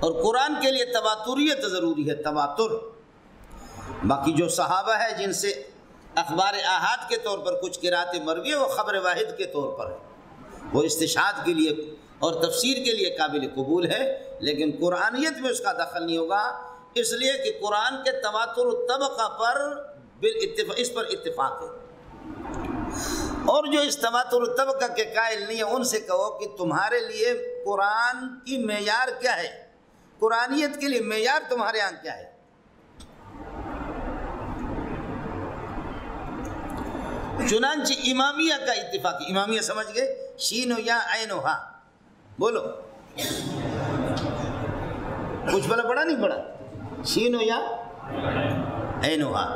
اور قرآن کے لیے تواتریت ضروری ہے، تواتر۔ باقی جو صحابہ ہے جن سے اخبار احاد کے طور پر کچھ قرأت مروی وہ خبر واحد کے طور پر ہے، وہ استشہاد کے لیے اور تفسیر کے لیے قابل قبول ہے، لیکن قرآنیت میں اس کا دخل نہیں ہوگا، اس لیے کہ قرآن کے تواتر الطبقہ پر اس پر اتفاق ہے۔ اور جو اس تواتر الطبقہ کے قائل نہیں ہے ان سے کہو کہ تمہارے لیے قرآن کی معیار کیا ہے، قرآنیت کے لیے معیار تمہارے یہاں کیا ہے؟ چنانچہ امامیہ کا اتفاق، امامیہ سمجھ گئے، شین و یا عین و ہا، بولو کچھ بلا پڑھا نہیں پڑھا؟ شین و یا عین و ہا،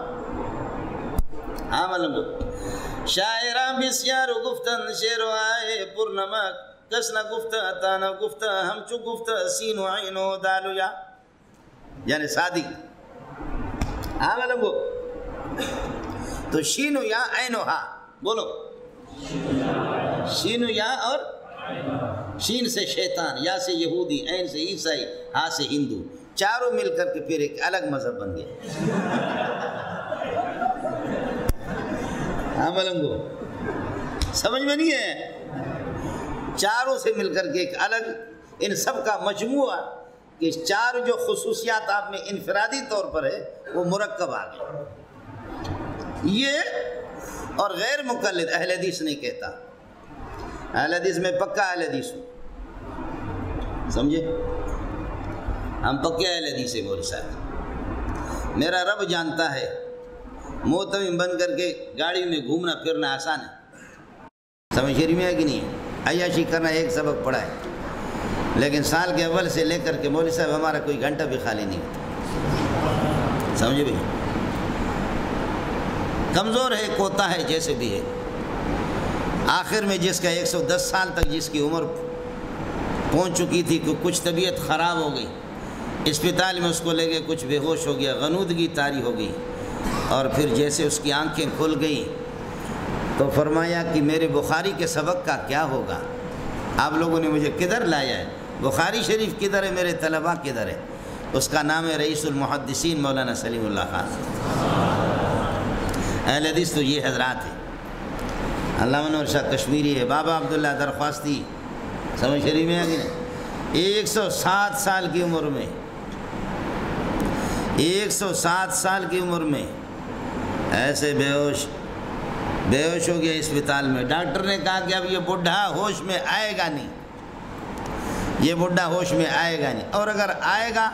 ہاں معلوم۔ شاعرہ بسیار گفتن شعر و آئے پر نمک، کس نہ گفتہ تانا گفتہ ہم چو گفتہ سین و عین و دال و یا، یعنی سادی، ہاں معلوم۔ تو شین و یا عین و ہا، بولو شین و یا، اور شین سے شیطان، یا سے یہودی، عین سے عیسائی، ہا سے ہندو، چاروں مل کر کے پھر ایک الگ مذہب بن گیا۔ ہاں ملنگو، سمجھ میں نہیں ہے؟ چاروں سے مل کر کے ایک الگ، ان سب کا مجموعہ کہ چار جو خصوصیات آپ میں انفرادی طور پر ہے وہ مرکب آ گئے۔ یہ اور غیر مقلد اہل حدیث نہیں کہتا، اہل حدیث میں پکا اہل حدیث ہوں، سمجھے؟ ہم پکے اہل حدیث ہیں مولوی صاحب، میرا رب جانتا ہے محتمم بن کر کے گاڑی میں گھومنا پھرنا آسان ہے، سمجھ شریف میں ہے کہ نہیں ہے؟ عیاشی کرنا ایک سبق پڑھا ہے، لیکن سال کے اول سے لے کر کے مولوی صاحب ہمارا کوئی گھنٹہ بھی خالی نہیں ہوتا، سمجھے بھائی؟ کمزور ہے، کوتا ہے، جیسے بھی ہے، آخر میں جس کا 110 سال تک جس کی عمر پہنچ چکی تھی کہ کچھ طبیعت خراب ہو گئی، اسپتال میں اس کو لے گئے، کچھ بے ہوش ہو گیا، غنودگی طاری ہو گئی، اور پھر جیسے اس کی آنکھیں کھل گئیں تو فرمایا کہ میرے بخاری کے سبق کا کیا ہوگا؟ آپ لوگوں نے مجھے کدھر لایا ہے؟ بخاری شریف کدھر ہے؟ میرے طلباء کدھر ہے؟ اس کا نام ہے رئیس المحدثین مولانا سلیم اللہ خان۔ اہل حدیث تو یہ حضرات ہیں، علامہ انور شاہ کشمیری ہے، بابا عبداللہ درخواستی، سمجھ شریف میں ہے کہ نہیں؟ 107 سال کی عمر میں، 107 سال کی عمر میں ایسے بے ہوش ہو گیا اسپتال میں۔ ڈاکٹر نے کہا کہ اب یہ بڈھا ہوش میں آئے گا نہیں، یہ بڈھا ہوش میں آئے گا نہیں، اور اگر آئے گا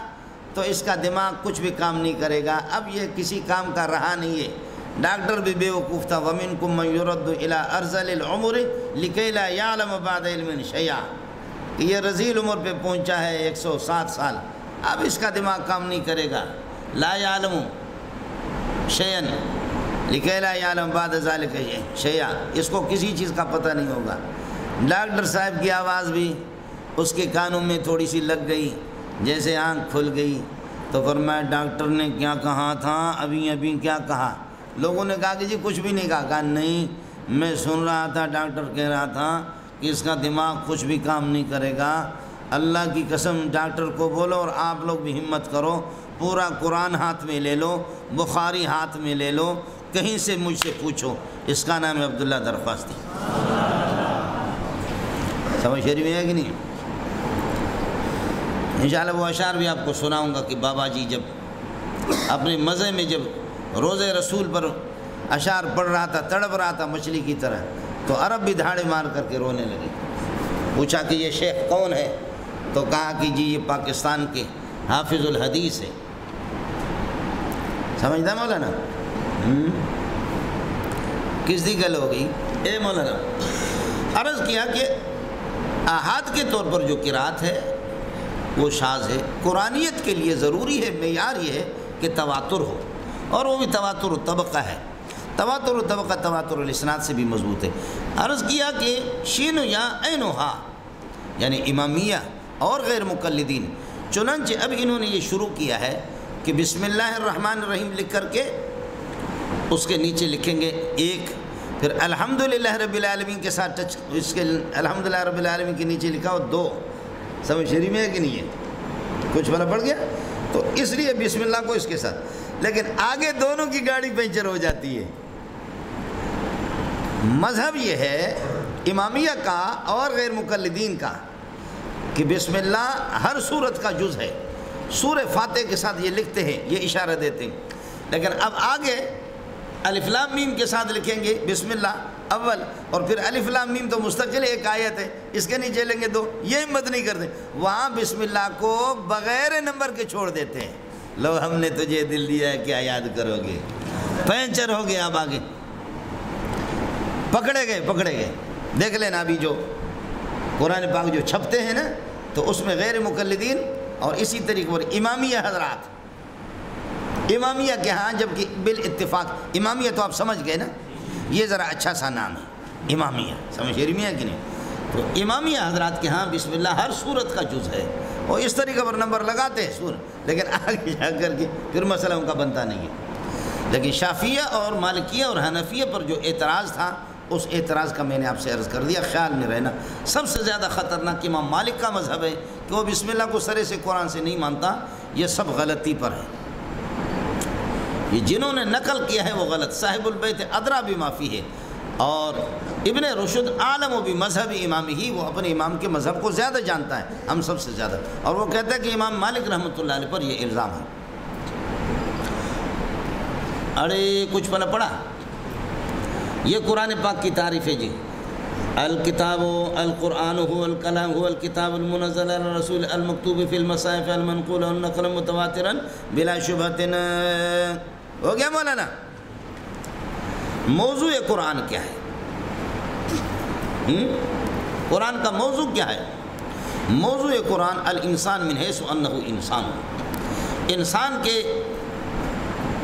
تو اس کا دماغ کچھ بھی کام نہیں کرے گا، اب یہ کسی کام کا رہا نہیں ہے۔ ڈاکٹر بھی بیوقوف تھا، وَمِنْكُمْ مَنْ يُرَدُّ إِلَىٰ أَرْذَلِ الْعُمُرِ لِكَيْ لَا يَعْلَمَ بَعْدَ عِلْمٍ شَيْئًا، یہ رذیل عمر پہ پہنچا ہے 107 سال، اب اس کا دماغ کام نہیں کرے گا۔ لا يعلم شيئا لكي لا يعلم بعد ذلك شيئا، اس کو کسی چیز کا پتہ نہیں ہوگا۔ ڈاکٹر صاحب کی آواز بھی اس کے کانوں میں تھوڑی سی لگ گئی، جیسے آنکھ کھل گئی تو فرمایا ڈاکٹر نے کیا کہا تھا؟ ابھی کیا کہا؟ لوگوں نے کہا کہ جی کچھ بھی نہیں کہا نہیں، میں سن رہا تھا، ڈاکٹر کہہ رہا تھا کہ اس کا دماغ کچھ بھی کام نہیں کرے گا۔ اللہ کی قسم ڈاکٹر کو بولو، اور آپ لوگ بھی ہمت کرو، پورا قرآن ہاتھ میں لے لو، بخاری ہاتھ میں لے لو، کہیں سے مجھ سے پوچھو، اس کا نام ہے عبداللہ درخواستی۔ سمجھ شریف ہے کہ نہیں؟ انشاءاللہ وہ اشعار بھی آپ کو سناؤں گا کہ بابا جی جب اپنے مزے میں جب روزے رسول پر اشعار پڑھ رہا تھا، تڑپ رہا تھا مچھلی کی طرح، تو عرب بھی دھاڑے مار کر کے رونے لگے۔ پوچھا کہ یہ شیخ کون ہے؟ تو کہا کہ جی یہ پاکستان کے حافظ الحدیث ہے۔ سمجھتا مولانا؟ کس دی گل ہو گئی؟ اے مولانا، عرض کیا کہ احاد کے طور پر جو قرات ہے وہ شاذ ہے، قرآنیت کے لیے ضروری ہے، معیار یہ ہے کہ تواتر ہو، اور وہ بھی تواتر الطبقہ ہے۔ تواتر الطبقہ تواتر الاسناد سے بھی مضبوط ہے۔ عرض کیا کہ شین یا عین ہا، یعنی امامیہ اور غیر مقلدین، چنانچہ اب انہوں نے یہ شروع کیا ہے کہ بسم اللہ الرحمن الرحیم لکھ کر کے اس کے نیچے لکھیں گے ایک، پھر الحمدللہ رب العالمین کے ساتھ ٹچ، اس کے الحمدللہ رب العالمین کے نیچے لکھا ہو 2۔ سمجھ شریف میں ہے کہ نہیں ہے؟ کچھ فرق پڑ گیا؟ تو اس لیے بسم اللہ کو اس کے ساتھ، لیکن آگے دونوں کی گاڑی پنچر ہو جاتی ہے۔ مذہب یہ ہے امامیہ کا اور غیر مقلدین کا کہ بسم اللہ ہر سورت کا جز ہے۔ سورہ فاتح کے ساتھ یہ لکھتے ہیں، یہ اشارہ دیتے ہیں، لیکن اب آگے الف لام میم کے ساتھ لکھیں گے بسم اللہ اول، اور پھر الف لام میم تو مستقل ایک آیت ہے، اس کے نیچے لیں گے دو، یہ ہمت نہیں کرتے، وہاں بسم اللہ کو بغیر نمبر کے چھوڑ دیتے ہیں۔ لو ہم نے تجھے دل دیا ہے کیا یاد کرو گے، پینچر ہو گیا۔ اب آگے پکڑے گئے۔ دیکھ لینا ابھی جو قرآن پاک جو چھپتے ہیں نا، تو اس میں غیر مقلدین اور اسی طریقے پر امامیہ حضرات، امامیہ کے ہاں جبکہ بالاتفاق، امامیہ تو آپ سمجھ گئے نا، یہ ذرا اچھا سا نام ہے امامیہ، سمجھ رہی کہ نہیں؟ تو امامیہ حضرات کے ہاں بسم اللہ ہر سورت کا جز ہے، اور اس طریقے پر نمبر لگاتے ہیں سورت، لیکن آگے جا کر کے پھر مسئلہ ان کا بنتا نہیں ہے۔ لیکن شافعیہ اور مالکیہ اور حنفیہ پر جو اعتراض تھا، اس اعتراض کا میں نے آپ سے عرض کر دیا، خیال میں رہنا۔ سب سے زیادہ خطرناک امام مالک کا مذہب ہے کہ وہ بسم اللہ کو سرے سے قرآن سے نہیں مانتا، یہ سب غلطی پر ہے، یہ جنہوں نے نقل کیا ہے وہ غلط۔ صاحب البیت ادرا بما فیہ، اور ابن رشد عالم و بمذہب امامی ہی، وہ اپنے امام کے مذہب کو زیادہ جانتا ہے ہم سب سے زیادہ، اور وہ کہتا ہے کہ امام مالک رحمۃ اللہ علیہ پر یہ الزام ہے۔ ارے کچھ پلا پڑا، یہ قرآن پاک کی تعریف ہے جی۔ الکتاب القرآن هو الکلام هو الکتاب المنزل علی الرسول المکتوب فی المصاحف المنقول والنقل متواترا بلا شبہۃ۔ ہو گیا مولانا؟ موضوع قرآن کیا ہے؟ قرآن کا موضوع کیا ہے؟ موضوع قرآن الانسان من حیث انہ انسان، انسان کے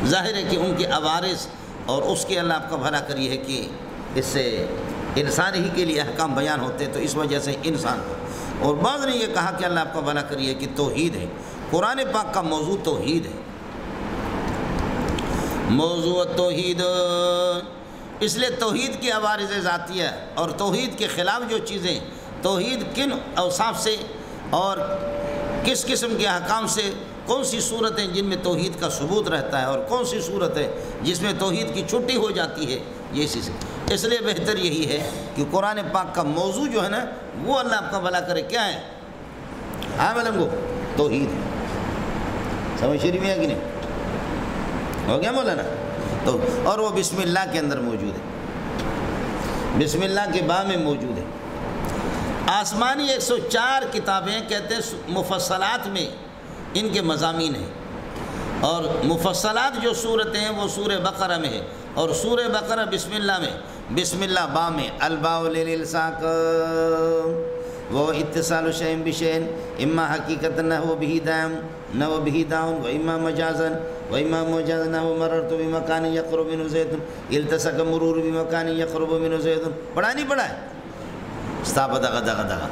ظاہر ہے کہ ان کے عوارض، اور اس کے اللہ آپ کا بھلا کریے ہے کہ اس سے انسان ہی کے لیے احکام بیان ہوتے، تو اس وجہ سے انسان کو، اور بعض نے یہ کہا کہ اللہ آپ کا بھلا کریے کہ توحید ہے، قرآن پاک کا موضوع توحید ہے، موضوع توحید، اس لیے توحید کی عوارض ذاتیہ اور توحید کے خلاف جو چیزیں، توحید کن اوصاف سے اور کس قسم کے احکام سے، کون سی صورتیں جن میں توحید کا ثبوت رہتا ہے اور کون سی صورت ہے جس میں توحید کی چھٹی ہو جاتی ہے، یہ اسی سے۔ اس لیے بہتر یہی ہے کہ قرآن پاک کا موضوع جو ہے نا، وہ اللہ آپ کا بھلا کرے کیا ہے؟ ہاں ملنگو، توحید ہے۔ سمجھ شریف ہے کہ نہیں؟ ہو گیا مولانا؟ تو اور وہ بسم اللہ کے اندر موجود ہے، بسم اللہ کے با میں موجود ہے۔ آسمانی 104 کتابیں کہتے ہیں مفصلات میں ان کے مضامین ہیں، اور مفصلات جو صورتیں ہیں وہ سورہ بقرہ میں ہے، اور سورہ بقرہ بسم اللہ میں، بسم اللہ با میں، الباء للالصاق وہ اتصال شیء بشیء اما حقیقتا نحو به دام نحو به داون و اما مجازا و اما مجازا نحو مررت بمکان یقرب منه زید التصق مرور بمکان یقرب منه زید۔ پڑھا نہیں پڑھا ہے؟ استاپ دغا دغا دغا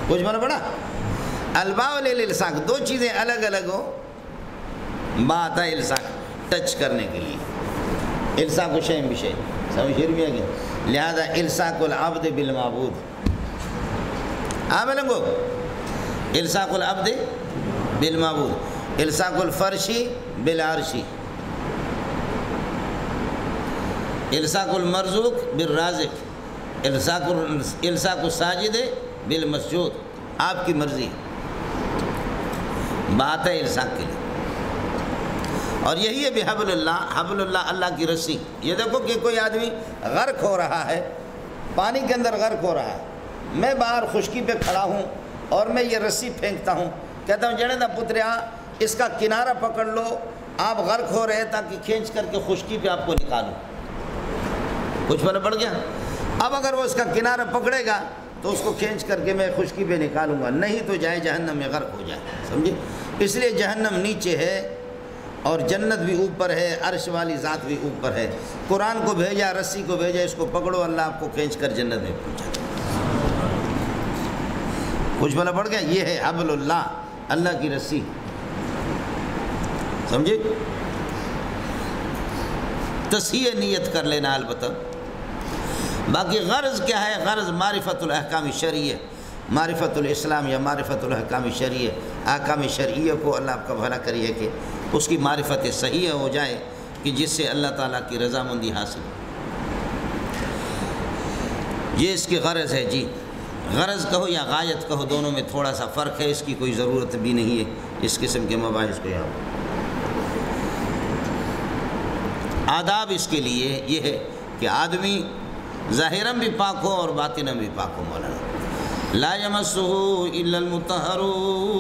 کچھ مانا پڑھا؟ الباء للالصاق، دو چیزیں الگ الگ ہو، با آتا ہے الصاق ٹچ کرنے کے لیے، الصاق شیء بشیء، سمجھ رہی ہے؟ لہذا الصاق العبد بالمعبود، آمنگو الصاق العبد بالمعبود، الصاق الفرشی بالعرشی، الصاق المرزوق بالرازق، الصاق الساجد بالمسجود، آپ کی مرضی، بات ہے الصاق کے لیے۔ اور یہی ہے بحبل اللہ، حبل اللہ اللہ کی رسی۔ یہ دیکھو کہ کوئی آدمی غرق ہو رہا ہے، پانی کے اندر غرق ہو رہا ہے، میں باہر خشکی پہ کھڑا ہوں اور میں یہ رسی پھینکتا ہوں، کہتا ہوں جڑے دا پتریا اس کا کنارہ پکڑ لو، آپ غرق ہو رہے تاکہ کھینچ کر کے خشکی پہ آپ کو نکالوں۔ کچھ فرق پڑ گیا؟ اب اگر وہ اس کا کنارہ پکڑے گا تو اس کو کھینچ کر کے میں خشکی پہ نکالوں گا، نہیں تو جائے جہنم میں غرق ہو جائے، سمجھے؟ اس لیے جہنم نیچے ہے اور جنت بھی اوپر ہے، عرش والی ذات بھی اوپر ہے۔ قرآن کو بھیجا، رسی کو بھیجا، اس کو پکڑو، اللہ آپ کو کھینچ کر جنت میں پہنچا۔ کچھ بھلا پڑ گیا؟ یہ ہے حبل اللہ، اللہ کی رسی، سمجھے؟ تصحیح نیت کر لینا البتہ۔ باقی غرض کیا ہے؟ غرض معرفت الاحکام شرعیہ، معرفت الاسلام یا معرفت الاحکام شرعیہ، احکام شرعیہ کو اللہ آپ کا بھلا کریے کہ اس کی معرفت صحیح ہو جائے کہ جس سے اللہ تعالیٰ کی رضامندی حاصل ہو۔ یہ اس کی غرض ہے جی، غرض کہو یا غایت کہو، دونوں میں تھوڑا سا فرق ہے، اس کی کوئی ضرورت بھی نہیں ہے اس قسم کے مباحث کو یہاں۔ آداب اس کے لیے یہ ہے کہ آدمی ظاہراً بھی پاک ہو اور باطناً بھی پاک ہو۔ مولانا لا یمسہ الا المطہرون،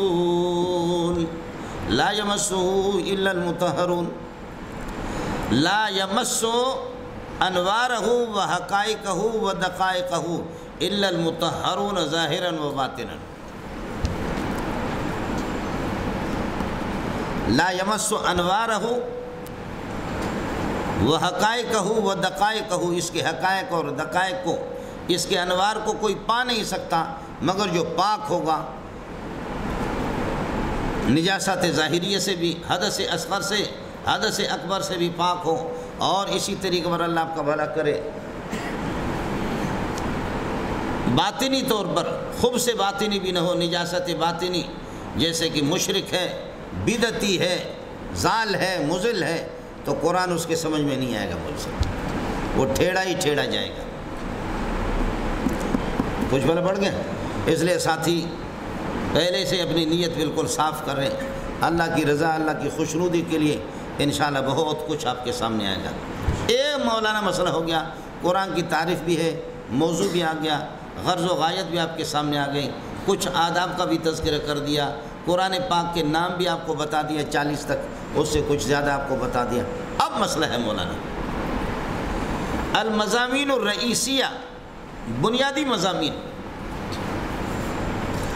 لا یمسہ الا المطہرون، لا یمس انوارہ و حقائقہ و دقائقہ الا المطہرون ظاہراً و باطناً۔ لا یمس انوارہ و حقائقہ و دقائقہ، اس کے حقائق اور دقائق کو، اس کے انوار کو کوئی پا نہیں سکتا مگر جو پاک ہوگا، نجاست ظاہریہ سے بھی، حدث اصغر سے، حدث اکبر سے بھی پاک ہو، اور اسی طریقے پر اللہ آپ کا بھلا کرے باطنی طور پر خبث باطنی بھی نہ ہو، نجاست باطنی، جیسے کہ مشرک ہے، بدعتی ہے، ضال ہے، مضل ہے، تو قرآن اس کے سمجھ میں نہیں آئے گا، مجھ سے وہ ٹھیڑا ہی ٹھیڑا جائے گا۔ کچھ بھلا پڑ گیا؟ اس لیے ساتھی پہلے سے اپنی نیت بالکل صاف کر رہے ہیں، اللہ کی رضا، اللہ کی خوشنودی کے لیے انشاءاللہ بہت کچھ آپ کے سامنے آئے گا۔ ایک مولانا مسئلہ ہو گیا، قرآن کی تعریف بھی ہے، موضوع بھی آ گیا، غرض و غایت بھی آپ کے سامنے آ گئی، کچھ آداب کا بھی تذکرہ کر دیا، قرآن پاک کے نام بھی آپ کو بتا دیا 40 تک، اس سے کچھ زیادہ آپ کو بتا دیا۔ اب مسئلہ ہے مولانا المضامین الرئیسیہ، بنیادی مضامین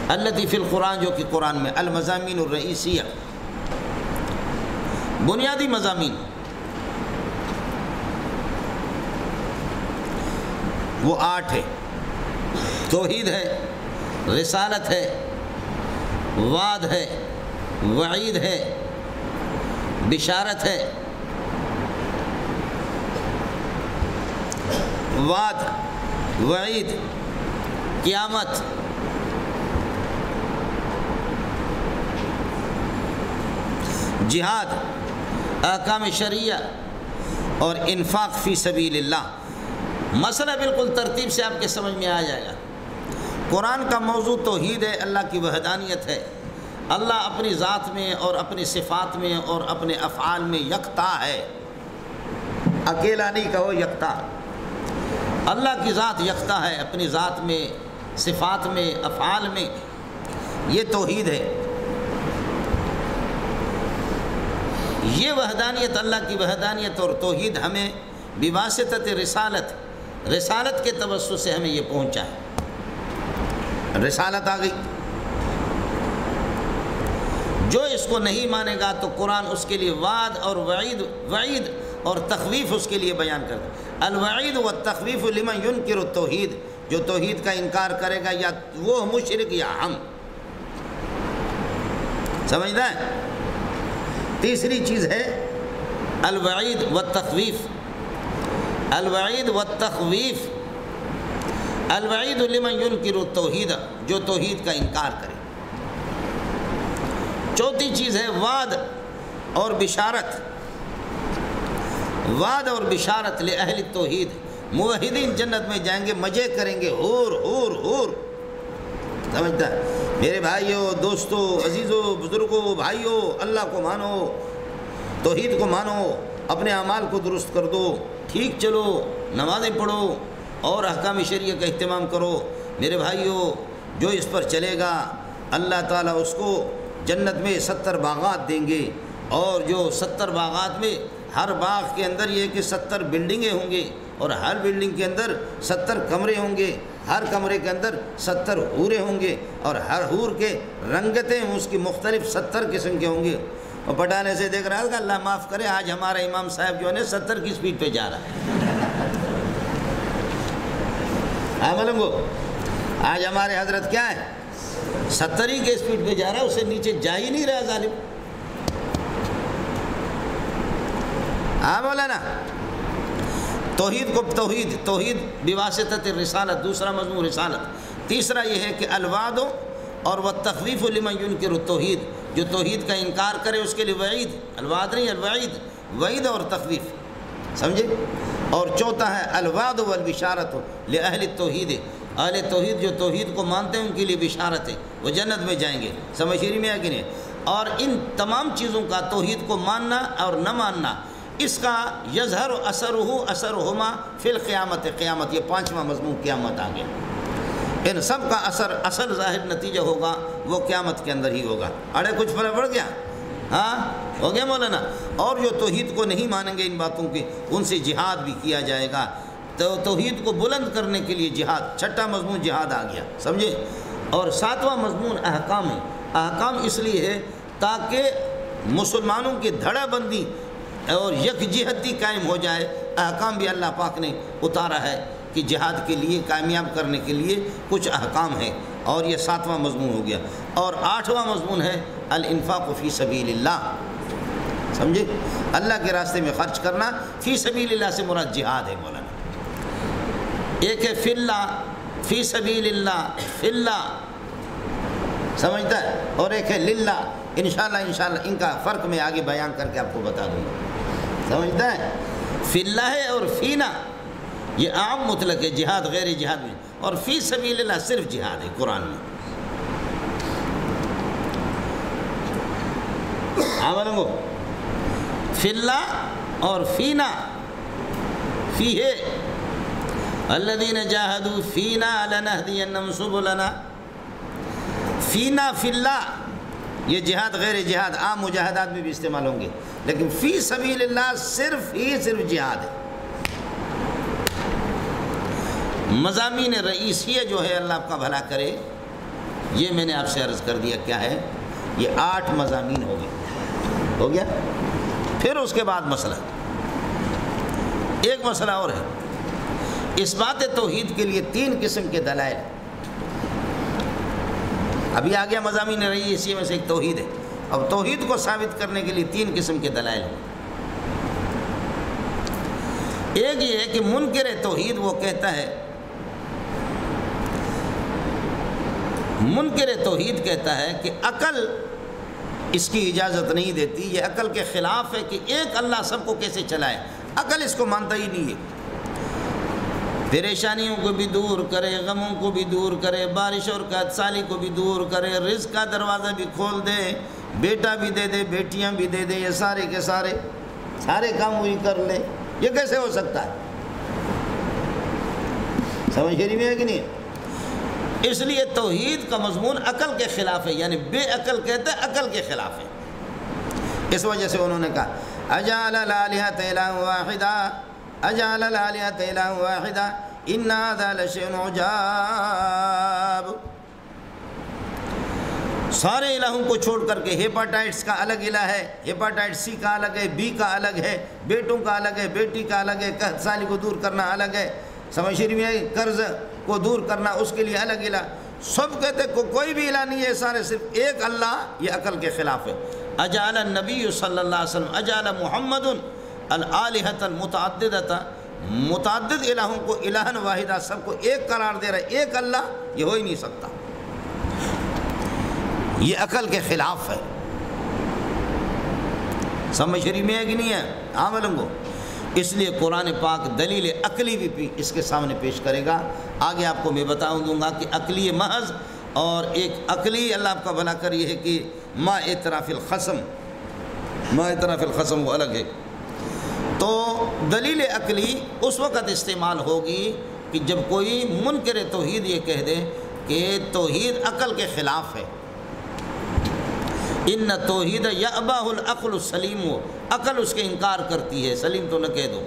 التی فی القرآن، جو کہ قرآن میں المضامین الرئیسیہ، بنیادی مضامین، وہ 8 ہے۔ توحید ہے، رسالت ہے، وعد ہے، وعید ہے، بشارت ہے، وعد، وعید، قیامت، جہاد، احکام شرعیہ اور انفاق فی سبیل اللہ۔ مسئلہ بالکل ترتیب سے آپ کے سمجھ میں آ جائے گا۔ قرآن کا موضوع توحید ہے، اللہ کی وحدانیت ہے، اللہ اپنی ذات میں اور اپنی صفات میں اور اپنے افعال میں یکتا ہے، اکیلا نہیں کہو، یکتا۔ اللہ کی ذات یکتا ہے اپنی ذات میں، صفات میں، افعال میں، یہ توحید ہے۔ یہ وحدانیت، اللہ کی وحدانیت اور توحید ہمیں بواسطۃ رسالت، رسالت کے توسط سے ہمیں یہ پہنچا ہے۔ رسالت آ گئی، جو اس کو نہیں مانے گا تو قرآن اس کے لیے وعد اور وعید اور تخویف اس کے لیے بیان کرتا ہے۔ الوعید والتخویف لمن ینکر التوحید، جو توحید کا انکار کرے گا، یا وہ مشرک یا ہم، سمجھتا ہے؟ تیسری چیز ہے الوعید والتخویف، الوعید والتخویف، الوعید لمن ینکر التوحید، جو توحید کا انکار کرے۔ چوتھی چیز ہے وعد اور بشارت، وعد اور بشارت لأہل التوحید، موحدین جنت میں جائیں گے، مزے کریں گے، حور حور حور، سمجھتا ہے؟ میرے بھائیوں، دوستوں، عزیزوں، بزرگوں، بھائیوں، اللہ کو مانو، توحید کو مانو، اپنے اعمال کو درست کر دو، ٹھیک چلو، نمازیں پڑھو اور احکام شریعہ کا اہتمام کرو۔ میرے بھائیوں، جو اس پر چلے گا اللہ تعالیٰ اس کو جنت میں 70 باغات دیں گے، اور جو 70 باغات میں ہر باغ کے اندر یہ کہ 70 بلڈنگیں ہوں گے، اور ہر بلڈنگ کے اندر 70 کمرے ہوں گے، ہر کمرے کے اندر 70 حوریں ہوں گے، اور ہر حور کے رنگتیں اس کی مختلف 70 قسم کے ہوں گے۔ اور پٹانے سے دیکھ رہا ہے کہ اللہ معاف کرے، آج ہمارا امام صاحب جو ہے 70 کی سپیڈ پہ جا رہا ہے۔ ہاں ملنگو، آج ہمارے حضرت کیا ہے؟ 70 ہی کے سپیڈ پہ جا رہا ہے، اس سے نیچے جا ہی نہیں رہا ظالم۔ ہاں مولانا، توحید کو توحید بواسطۃ الرسالت، دوسرا مضمون رسالت، تیسرا یہ ہے کہ الوعد اور والتخویف لمن ينکر التوحید، جو توحید کا انکار کرے اس کے لیے وعید، الوعد نہیں الوعید، وعید اور تخویف، سمجھے؟ اور چوتھا ہے الوعد والبشارت لأہل التوحید، اہل توحید جو توحید کو مانتے ہیں ان کے لیے بشارت ہے، وہ جنت میں جائیں گے، سمجھ میں ہے کہ نہیں؟ اور ان تمام چیزوں کا توحید کو ماننا اور نہ ماننا، اس کا یظہر اثرہما فی القیامت، قیامت، یہ پانچواں مضمون قیامت آ گیا، ان سب کا اصل ظاہر نتیجہ ہوگا وہ قیامت کے اندر ہی ہوگا۔ اڑے کچھ فرق پڑ گیا؟ ہاں ہو گیا مولانا؟ اور جو توحید کو نہیں مانیں گے ان باتوں کی، ان سے جہاد بھی کیا جائے گا، تو توحید کو بلند کرنے کے لیے جہاد، چھٹا مضمون جہاد آ گیا، سمجھے؟ اور ساتواں مضمون احکام ہے۔ احکام اس لیے ہے تاکہ مسلمانوں کی دھڑا بندی اور یکجہتی قائم ہو جائے۔ احکام بھی اللہ پاک نے اتارا ہے کہ جہاد کے لیے کامیاب کرنے کے لیے کچھ احکام ہیں، اور یہ ساتواں مضمون ہو گیا۔ اور آٹھواں مضمون ہے الانفاق فی سبیل اللہ، سمجھے؟ اللہ کے راستے میں خرچ کرنا، فی سبیل اللہ سے مراد جہاد ہے مولانا۔ ایک ہے فی اللہ، فی سبیل اللہ، فی اللہ، سمجھتا ہے؟ اور ایک ہے للہ، انشاءاللہ ان کا فرق میں آگے بیان کر کے آپ کو بتا دوں گا، سمجھتا ہے؟ فی اللہ ہے اور فینا یہ عام مطلق ہے، جہاد غیر جہاد میں، اور فی سبیل اللہ صرف جہاد ہے قرآن میں۔ عملوں فی اللہ اور فینا، فی ہے الذین جاہدوا فینا لنہدینہم سبلنا، فینا فی اللہ یہ جہاد غیر جہاد عام مجاہدات میں بھی استعمال ہوں گے، لیکن فی سبیل اللہ صرف جہاد ہے۔ مضامین رئیسیہ جو ہے، اللہ آپ کا بھلا کرے، یہ میں نے آپ سے عرض کر دیا کیا ہے، یہ 8 مضامین ہو گیا۔ پھر اس کے بعد مسئلہ، ایک مسئلہ اور ہے، اس بات توحید کے لیے 3 قسم کے دلائل، ابھی آ گیا مضامین رئیسیہ میں سے ایک توحید ہے، اب توحید کو ثابت کرنے کے لیے 3 قسم کے دلائل ہیں۔ ایک یہ ہے کہ منکر توحید وہ کہتا ہے، منکر توحید کہتا ہے کہ عقل اس کی اجازت نہیں دیتی، یہ عقل کے خلاف ہے کہ ایک اللہ سب کو کیسے چلائے، عقل اس کو مانتا ہی نہیں ہے، پریشانیوں کو بھی دور کرے، غموں کو بھی دور کرے، بارش اور قحط سالی کو بھی دور کرے، رزق کا دروازہ بھی کھول دے، بیٹا بھی دے دے، بیٹیاں بھی دے دے، یہ سارے کے سارے کام وہی کر لے، یہ کیسے ہو سکتا ہے؟ سمجھ میں ہے کہ نہیں؟ اس لیے توحید کا مضمون عقل کے خلاف ہے، یعنی بے عقل کہتے ہیں عقل کے خلاف ہے۔ اس وجہ سے انہوں نے کہا اجعل الالہۃ الہا واحدا، اجعل الالہۃ الہا واحدا ان ھذا لشیء عجاب، سارے الہوں کو چھوڑ کر کے ہیپاٹائٹس کا الگ الہ ہے، ہیپاٹائٹس سی کا الگ ہے، بی کا الگ ہے، بیٹوں کا الگ ہے، بیٹی کا الگ ہے، قحط سالی کو دور کرنا الگ ہے، سمجھ میں ہے؟ قرض کو دور کرنا اس کے لیے الگ الہ، سب کہتے کوئی بھی الہ نہیں ہے، سارے صرف ایک اللہ، یہ عقل کے خلاف ہے۔ اجعل النبی صلی اللہ علیہ وسلم، اجعل محمد الالہۃ المتعددۃ، متعدد الہوں کو الہًا واحدہ، سب کو ایک قرار دے رہا ہے، ایک اللہ، یہ ہو ہی نہیں سکتا، یہ عقل کے خلاف ہے۔ سمجھ میں ہے کہ نہیں ہے؟ عاملوں کو اس لیے قرآن پاک دلیل عقلی بھی اس کے سامنے پیش کرے گا، آگے آپ کو میں بتاؤں دوں گا کہ عقلی محض اور ایک عقلی، اللہ آپ کا بھلا کر، یہ ہے کہ ما اعتراف الخصم، ما اعتراف الخصم وہ الگ ہے۔ تو دلیل عقلی اس وقت استعمال ہوگی کہ جب کوئی منکر توحید یہ کہہ دے کہ توحید عقل کے خلاف ہے، ان توحید یأبہ العقل السلیم، عقل اس کے انکار کرتی ہے، سلیم تو نہ کہہ دو،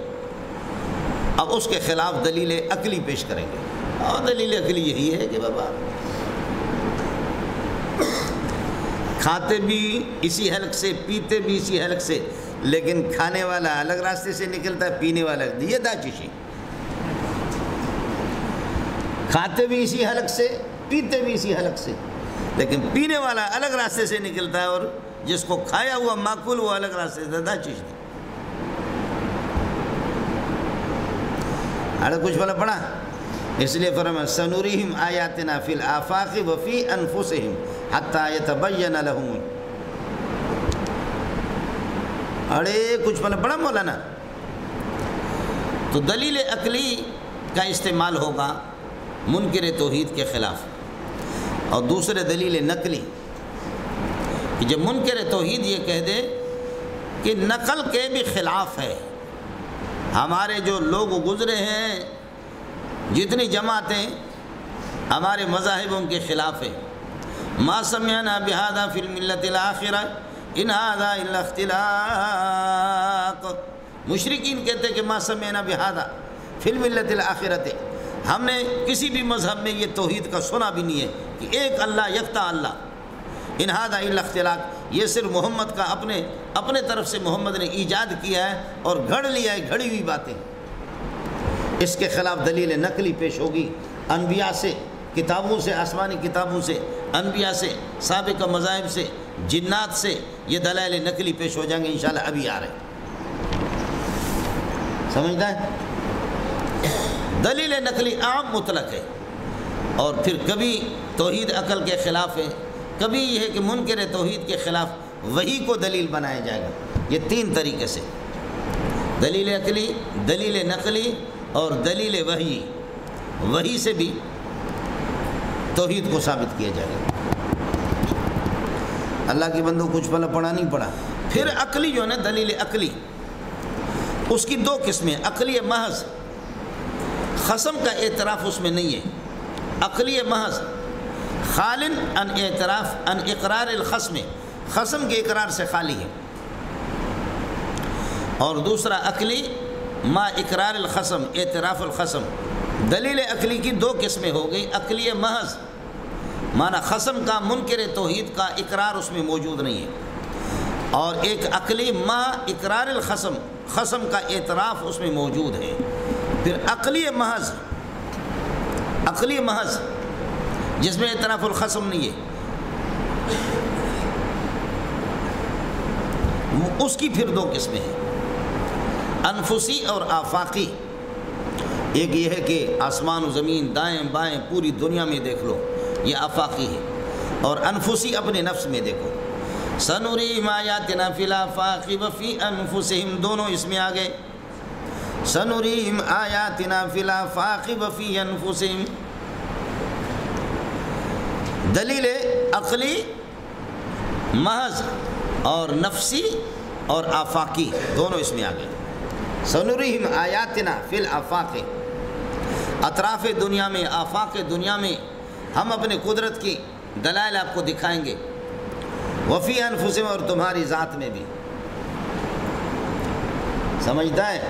اب اس کے خلاف دلیل عقلی پیش کریں گے، اور دلیل عقلی یہی ہے کہ بابا کھاتے بھی اسی حلق سے، پیتے بھی اسی حلق سے، لیکن کھانے والا الگ راستے سے نکلتا ہے، پینے والا یہ داچشی، کھاتے بھی اسی حلق سے، پیتے بھی اسی حلق سے، لیکن پینے والا الگ راستے سے نکلتا ہے، اور جس کو کھایا ہوا معقول وہ الگ راستے سے داچشی۔ اڑے کچھ بلا پڑا، اس لیے فرمایا سنوریہم آیاتنا فی الآفاق وفی انفسہم حتی یتبین لہم۔ ارے کچھ بڑا مولانا، تو دلیل عقلی کا استعمال ہوگا منکر توحید کے خلاف، اور دوسرے دلیل نقلی کہ جب منکر توحید یہ کہہ دے کہ نقل کے بھی خلاف ہے، ہمارے جو لوگ گزرے ہیں، جتنی جماعتیں ہمارے مذاہب ان کے خلاف ہیں، ما سمعنا بہذا فی الملت الاخرہ ان ھذا الا اختلاق۔ مشرکین کہتے کہ ما سمعنا بہذا فی الملت الاخرہ، ہم نے کسی بھی مذہب میں یہ توحید کا سنا بھی نہیں ہے کہ ایک اللہ یکتا اللہ، ان ھذا الا اختلاق، یہ صرف محمد کا اپنے طرف سے محمد نے ایجاد کیا ہے اور گھڑ لیا ہے، گھڑی ہوئی باتیں۔ اس کے خلاف دلیل نقلی پیش ہوگی انبیاء سے، کتابوں سے، آسمانی کتابوں سے، انبیاء سے، سابقہ مذاہب سے، جنات سے، یہ دلائل نقلی پیش ہو جائیں گے انشاءاللہ، ابھی آ رہے ہیں۔ سمجھتا ہے؟ دلیل نقلی عام مطلق ہے، اور پھر کبھی توحید عقل کے خلاف ہے، کبھی یہ ہے کہ منکر توحید کے خلاف وحی کو دلیل بنایا جائے گا۔ یہ تین طریقے سے، دلیل عقلی، دلیل نقلی اور دلیل وحی، وحی سے بھی توحید کو ثابت کیا جائے گا۔ اللہ کے بندوں کچھ پڑھا نہیں پڑھا۔ پھر عقلی جو ہے نا، دلیل عقلی، اس کی دو قسمیں، عقلی محض، خصم کا اعتراف اس میں نہیں ہے، عقلی محض خالٍ عن اعتراف عن اقرار الخصم، خصم کے اقرار سے خالی ہے، اور دوسرا عقلی ما اقرار الخصم، اعتراف الخصم۔ دلیل عقلی کی دو قسمیں ہو گئی، عقلی محض معنی خصم کا، منکر توحید کا اقرار اس میں موجود نہیں ہے، اور ایک عقلی ما اقرار الخصم، خصم کا اعتراف اس میں موجود ہے۔ پھر عقلی محض، عقلی محض جس میں اعتراف الخصم نہیں ہے، اس کی پھر دو قسمیں ہیں، انفسی اور آفاقی۔ ایک یہ ہے کہ آسمان و زمین، دائیں بائیں پوری دنیا میں دیکھ لو، یہ آفاقی ہے، اور انفسی اپنے نفس میں دیکھو۔ سنریم آیاتنا فی الآفاق وفی انفسہم، دونوں اس میں آ گئے، سنریم آیاتنا فی الآفاق وفی انفسہم۔ دلیل عقلی محض اور نفسی اور آفاقی دونوں اس میں آ گئے۔ سنریم آیاتنا فی الآفاق، اطراف دنیا میں، آفاق دنیا میں ہم اپنے قدرت کی دلائل آپ کو دکھائیں گے، وفی انفسہم، اور تمہاری ذات میں بھی۔ سمجھتا ہے؟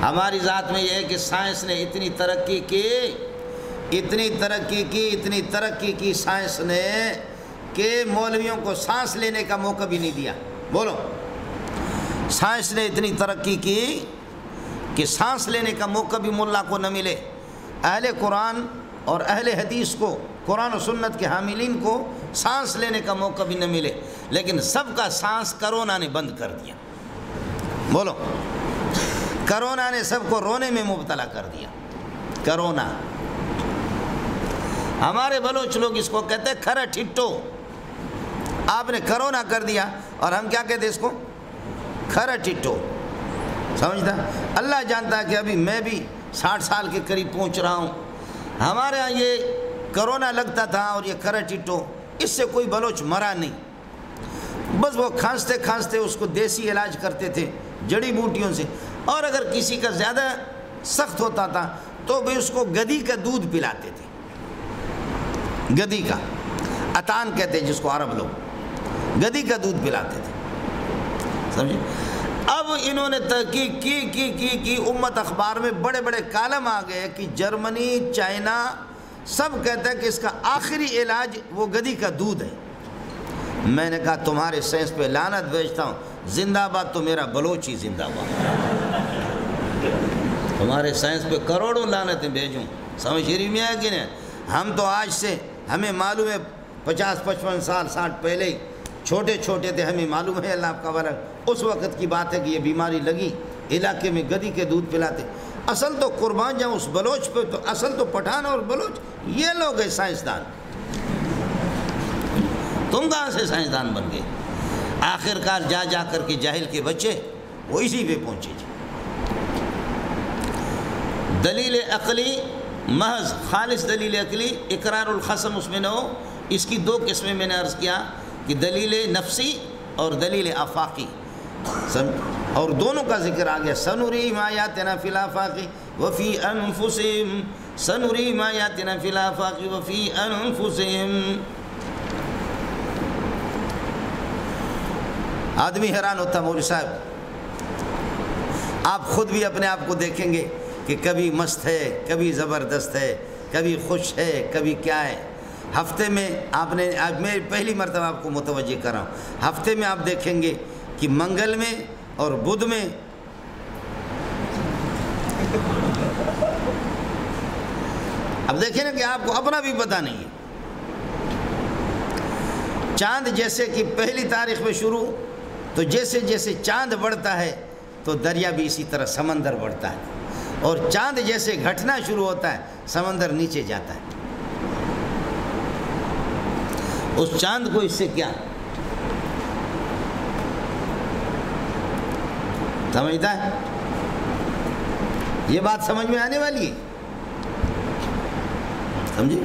ہماری ذات میں یہ ہے کہ سائنس نے اتنی ترقی کی، اتنی ترقی کی، اتنی ترقی کی سائنس نے کہ مولویوں کو سانس لینے کا موقع بھی نہیں دیا۔ بولو، سائنس نے اتنی ترقی کی کہ سانس لینے کا موقع بھی ملا کو نہ ملے۔ اہل قرآن اور اہل حدیث کو، قرآن و سنت کے حاملین کو سانس لینے کا موقع بھی نہ ملے، لیکن سب کا سانس کرونا نے بند کر دیا۔ بولو، کرونا نے سب کو رونے میں مبتلا کر دیا۔ کرونا، ہمارے بلوچ لوگ اس کو کہتے ہیں کھرا ٹھٹو، آپ نے کرونا کر دیا، اور ہم کیا کہتے ہیں اس کو؟ کھرا ٹھٹو۔ سمجھتا؟ اللہ جانتا ہے کہ ابھی میں بھی 60 سال کے قریب پہنچ رہا ہوں، ہمارے ہاں یہ کرونا لگتا تھا اور یہ کھرا ٹھٹو، اس سے کوئی بلوچ مرا نہیں، بس وہ کھانستے کھانستے اس کو دیسی علاج کرتے تھے جڑی بوٹیوں سے، اور اگر کسی کا زیادہ سخت ہوتا تھا تو بھی اس کو گدی کا دودھ پلاتے تھے، گدی کا، اتان کہتے ہیں جس کو عرب لوگ، گدی کا دودھ پلاتے تھے۔ سمجھے؟ اب انہوں نے تحقیق کی امت اخبار میں بڑے بڑے کالم آ گئے کہ جرمنی، چائنا سب کہتا ہے کہ اس کا آخری علاج وہ گدی کا دودھ ہے۔ میں نے کہا تمہارے سائنس پہ لعنت بھیجتا ہوں، زندہ باد تو میرا بلوچ ہی زندہ باد، تمہارے سائنس پہ کروڑوں لعنتیں بھیجوں، سمجھ شریف میں ہے کہ نہیں؟ ہم تو آج سے، ہمیں معلوم ہے 50-55 سال 60 پہلے ہی چھوٹے چھوٹے تھے، ہمیں معلوم ہے اللہ آپ کا والا، اس وقت کی بات ہے کہ یہ بیماری لگی، علاقے میں گدی کے دودھ پلاتے۔ اصل تو قربان جاؤں اس بلوچ پہ، تو اصل تو پٹھان اور بلوچ یہ لوگ ہیں سائنسدان، تم کہاں سے سائنسدان بن گئے؟ آخر کار جا جا کر کے جاہل کے بچے وہ اسی پہ پہنچے جی۔ دلیل عقلی محض خالص دلیل عقلی اقرار الخصم اس میں نہ ہو، اس کی دو قسمیں میں نے عرض کیا کہ دلیل نفسی اور دلیل آفاقی، اور دونوں کا ذکر آ گیا۔ سنریم آیاتنا فی الآفاق وفی انفسہم، سنریم آیاتنا فی الآفاق وفی انفسہم۔ آدمی حیران ہوتا مولوی صاحب، آپ خود بھی اپنے آپ کو دیکھیں گے کہ کبھی مست ہے، کبھی زبردست ہے، کبھی خوش ہے، کبھی کیا ہے۔ ہفتے میں میں پہلی مرتبہ آپ کو متوجہ کر رہا ہوں، ہفتے میں آپ دیکھیں گے کہ منگل میں اور بدھ میں اب دیکھیں نا کہ آپ کو اپنا بھی پتہ نہیں ہے۔ چاند جیسے کہ پہلی تاریخ میں شروع، تو جیسے جیسے چاند بڑھتا ہے تو دریا بھی اسی طرح سمندر بڑھتا ہے، اور چاند جیسے گھٹنا شروع ہوتا ہے سمندر نیچے جاتا ہے۔ اس چاند کو اس سے کیا سمجھتا ہے؟ یہ بات سمجھ میں آنے والی ہے، سمجھے؟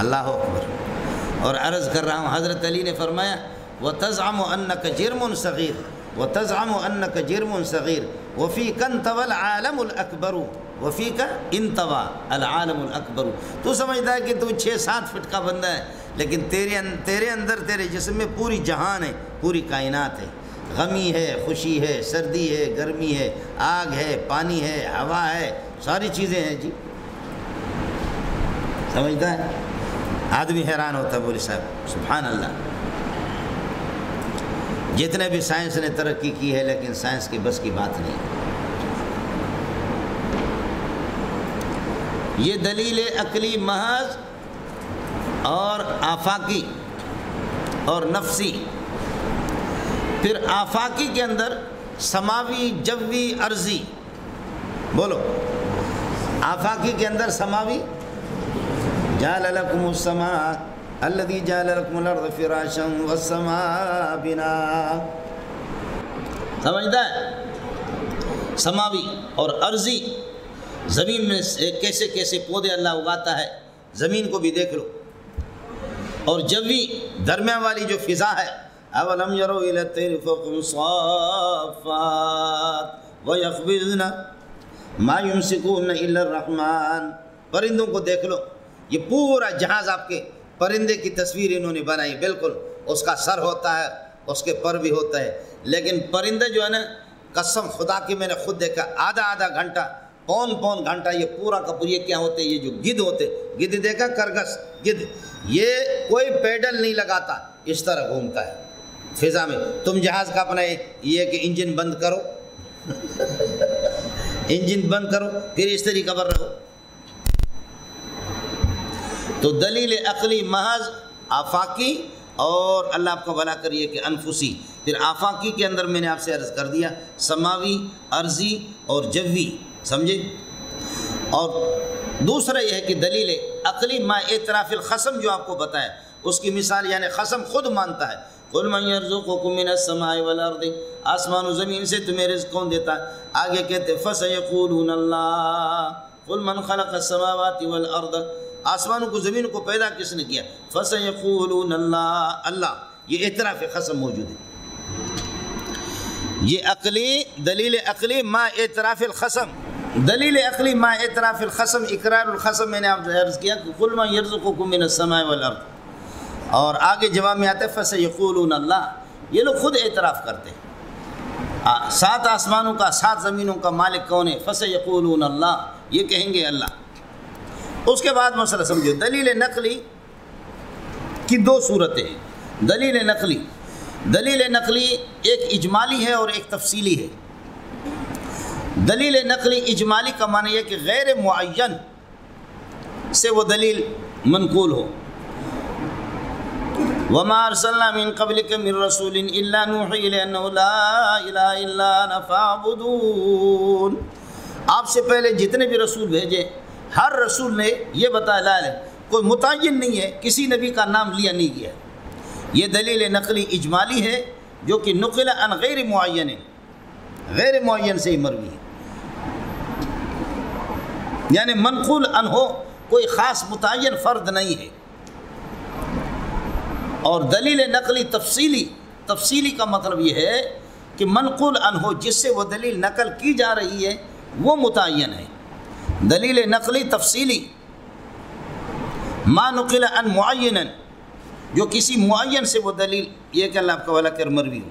اللہ اکبر۔ اور عرض کر رہا ہوں، حضرت علی نے فرمایا وَتَزْعَمُ أَنَّكَ جِرْمٌ صَغِيرٌ وَتَزْعَمُ أَنَّكَ جِرْمٌ صَغِيرٌ وَفِيكَ انْطَوَى الْعَالَمُ الْأَكْبَرُ وَفِيكَ انْطَوَى الْعَالَمُ الْأَكْبَرُ۔ تو سمجھتا ہے کہ تو 6-7 فٹ کا بندہ ہے، لیکن تیرے اندر تیرے جسم میں پوری جہان ہے، پوری کائنات ہے، غمی ہے، خوشی ہے، سردی ہے، گرمی ہے، آگ ہے، پانی ہے، ہوا ہے، ساری چیزیں ہیں جی۔ سمجھتا ہے؟ آدمی حیران ہوتا ہے بولے صاحب سبحان اللہ۔ جتنے بھی سائنس نے ترقی کی ہے لیکن سائنس کی بس کی بات نہیں۔ یہ دلیل عقلی محض اور آفاقی اور نفسی۔ پھر آفاقی کے اندر سماوی، جوی، ارضی، بولو آفاقی کے اندر سماوی، جعل لکم السماء الذي جعل لكم الارض فراشا والسماء بناء۔ سمجھتا ہے؟ سماوی اور ارضی، زمین میں کیسے کیسے پودے اللہ اگاتا ہے، زمین کو بھی دیکھ لو۔ اور جوی، درمیان والی جو فضا ہے، اولم يروا الى الطير فوقهم صافات ويقبضن ما يمسكون الا الرحمن۔ پرندوں کو دیکھ لو، یہ پورا جہاز آپ کے پرندے کی تصویر انہوں نے بنائی، بالکل اس کا سر ہوتا ہے، اس کے پر بھی ہوتا ہے، لیکن پرندے جو ہے نا، قسم خدا کی میں نے خود دیکھا، آدھا گھنٹہ، پون گھنٹہ یہ پورا کا پورا، یہ کیا ہوتے ہیں، یہ جو گدھ ہوتے، گدھ دیکھا، کرگس گدھ، یہ کوئی پیڈل نہیں لگاتا، اس طرح گھومتا ہے فضا میں۔ تم جہاز کا اپنا یہ کہ انجن بند کرو انجن بند کرو، پھر اس طریقے پر رہو۔ تو دلیل عقلی محض آفاقی، اور اللہ آپ کو بھلا کریے کہ انفسی۔ پھر آفاقی کے اندر میں نے آپ سے عرض کر دیا سماوی، ارضی اور جوی، سمجھے؟ اور دوسرا یہ ہے کہ دلیل عقلی ما اعتراف الخصم جو آپ کو بتایا، اس کی مثال یعنی خصم خود مانتا ہے، قُلْ مَنْ يَرْزُقُكُم مِّنَ السَّمَاءِ وَالْأَرْضِ، آسمان و زمین سے تمہیں رزق کون دیتا ہے؟ آگے کہتے فَسَيَقُولُونَ اللَّهُ قُلْ مَنْ خَلَقَ السَّمَاوَاتِ وَالْأَرْضَ، آسمانوں کو زمین کو پیدا کس نے کیا؟ فَسَيَقُولُونَ اللَّهُ، اللہ۔ یہ اعتراف خصم موجود ہے، یہ عقلی دلیل عقلی ما اعتراف الخصم، دلیل عقلی ما اعتراف الخصم، اقرار الخصم میں نے آپ سے عرض کیا کہ قُلْ مَنْ يَرْزُقُكُم مِّنَ السَّمَاءِ وَالْأَرْضِ، اور آگے جواب میں آتا ہے فَسَيَقُولُونَ اللَّهُ، یہ لوگ خود اعتراف کرتے ہیں 7 آسمانوں کا 7 زمینوں کا مالک کون ہے؟ فَسَيَقُولُونَ اللَّهُ، یہ کہیں گے اللہ۔ اس کے بعد مسئلہ سمجھو، دلیل نقلی کی 2 صورتیں ہیں۔ دلیل نقلی ایک اجمالی ہے اور ایک تفصیلی ہے۔ دلیل نقلی اجمالی کا معنی ہے کہ غیر معین سے وہ دلیل منقول ہو۔ وَمَا أَرْسَلْنَا مِن قَبْلِكَ مِن رَّسُولٍ إِلَّا نُوحِي إِلَيْهِ أَنَّهُ لَا إِلَٰهَ إِلَّا أَنَا فَاعْبُدُونِ۔ آپ سے پہلے جتنے بھی رسول بھیجے ہر رسول نے یہ بتایا لا الہ، کوئی متعین نہیں ہے، کسی نبی کا نام لیا نہیں گیا۔ یہ دلیل نقلی اجمالی ہے جو کہ نقل عن غیر معین، غیر معین سے ہی مروی ہے، یعنی منقول عن ہو، کوئی خاص متعین فرد نہیں ہے۔ اور دلیل نقلی تفصیلی کا مطلب یہ ہے کہ منقول عن ہو، جس سے وہ دلیل نقل کی جا رہی ہے وہ متعین ہے۔ دلیل نقلی تفصیلی ما نقل عن معین، جو کسی معین سے وہ دلیل یہ کہ اللہ آپ کا والا کر مروی ہو۔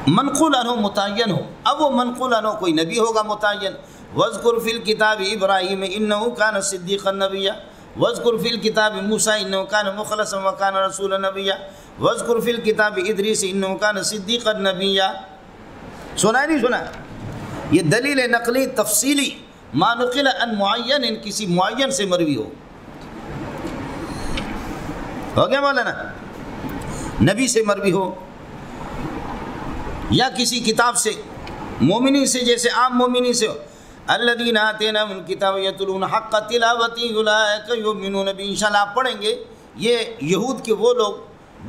منقول عنہ متعین ہو، اب وہ منقول عنہ کوئی نبی ہوگا متعین۔ وَاذْكُرْ فِي الْكِتَابِ إِبْرَاهِيمَ إِنَّهُ كَانَ صِدِّيقًا نَبِيًّا وَاذْكُرْ فِي الْكِتَابِ مُوسَىٰ إِنَّهُ كَانَ مُخْلَصًا وَكَانَ رَسُولًا نَبِيًّا وَاذْكُرْ فِي الْكِتَابِ إِدْرِيسَ إِنَّهُ كَانَ صِدِّيقًا نَبِيًّا۔ سنا نہیں سنا؟ یہ دلیل نقلی تفصیلی ما نقل عن معین، کسی معین سے مروی ہو گیا مولانا، نبی سے مروی ہو یا کسی کتاب سے، مومنین سے، جیسے عام مومنین سے ہو۔ الذین آتیناہم الکتاب یتلون حق تلاوتہ اولئک یؤمنون بہ، انشاءاللہ آپ پڑھیں گے یہ یہود کے وہ لوگ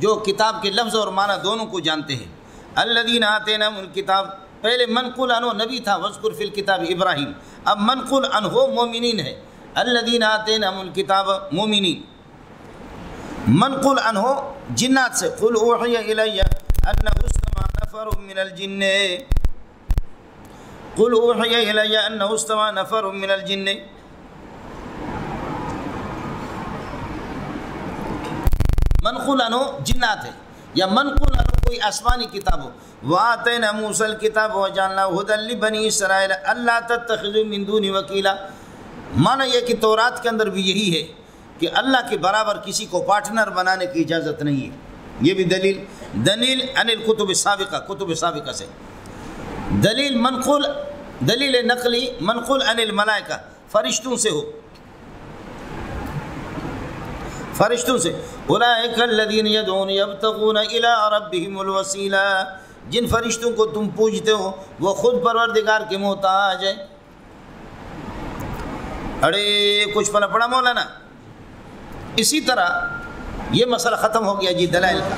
جو کتاب کے لفظ اور معنی دونوں کو جانتے ہیں۔ الذین آتیناہم الکتاب، پہلے منقول عنہ نبی تھا، واذکر فی الکتاب ابراہیم، اب منقول عنہ مومنین ہے۔ الذین آتیناہم الکتاب مومنین، منقول عنہ جنات سے، قل اوحی الی انہ استمع نفر من الجن، قل اوحی الی انہ استمع نفر من الجن۔ منقول عنہ جنات ہے، یا منقول عنہ کوئی آسمانی کتاب ہو۔ وَآتَيْنَا مُوسَى الْكِتَابَ وَجَعَلْنَاهُ هُدًى لِبَنِي إِسْرَائِيلَ أَلَّا تَتَّخِذُوا مِن دُونِي وَكِيلًا۔ معنی یہ کہ تورات کے اندر بھی یہی ہے کہ اللہ کے برابر کسی کو پارٹنر بنانے کی اجازت نہیں ہے۔ یہ بھی دلیل عن الکتب السابقہ، کتب سابقہ سے۔ دلیل نقلی منقول عن الملائکہ، فرشتوں سے ہو، فرشتوں سے۔ اولئک الذین یدعون یبتغون الی ربہم الوسیلہ، جن فرشتوں کو تم پوجتے ہو وہ خود پروردگار کے محتاج ہے۔ ارے کچھ پڑھا مولانا۔ اسی طرح یہ مسئلہ ختم ہو گیا جی دلائل کا۔